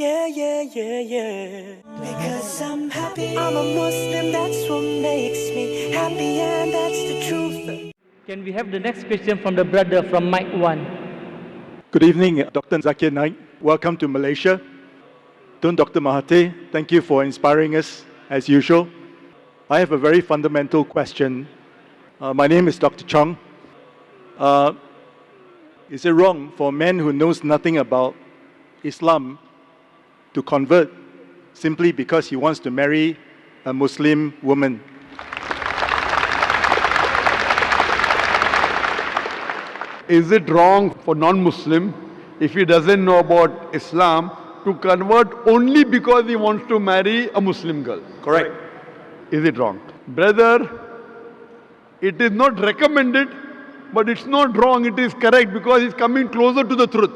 Yeah, yeah, yeah, yeah. Because I'm happy. I'm a Muslim, that's what makes me happy, and that's the truth. Can we have the next question from the brother from mic 1? Good evening, Dr. Zakir Naik. Welcome to Malaysia. Tun Dr. Mahathir, thank you for inspiring us as usual. I have a very fundamental question. My name is Dr. Chong. Is it wrong for a man who knows nothing about Islam to convert simply because he wants to marry a Muslim woman? Is it wrong for non-Muslim, if he doesn't know about Islam, to convert only because he wants to marry a Muslim girl? Correct. Is it wrong? Brother, it is not recommended, but it's not wrong, it is correct because he's coming closer to the truth.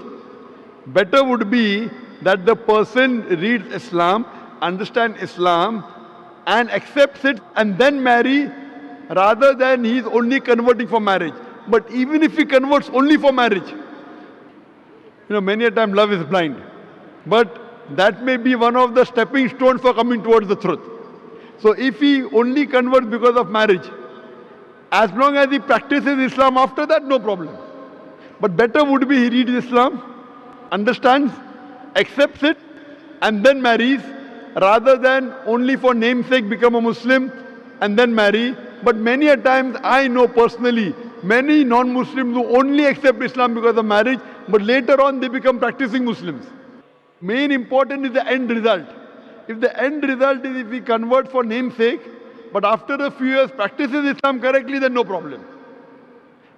Better would be that the person reads Islam, understands Islam, and accepts it and then marry, rather than he's only converting for marriage. But even if he converts only for marriage, many a time love is blind. But that may be one of the stepping stones for coming towards the truth. So if he only converts because of marriage, as long as he practices Islam after that, no problem. But better would be he reads Islam, understands, accepts it, and then marries, rather than only for namesake become a Muslim and then marry. But many a times I know personally many non-Muslims who only accept Islam because of marriage, but later on they become practicing Muslims. Main important is the end result. If the end result is if he converts for namesake, but after a few years practices Islam correctly, then no problem.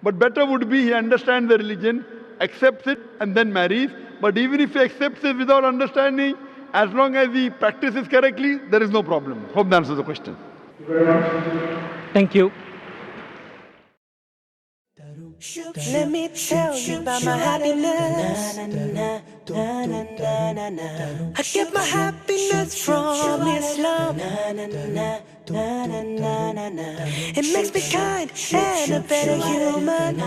But better would be he understands the religion, accepts it, and then marries. But even if he accepts it without understanding, as long as he practices correctly, there is no problem. Hope that answers the question. Thank you. Let me tell you about my happiness. I get my happiness from Islam. It makes me kind and a better human.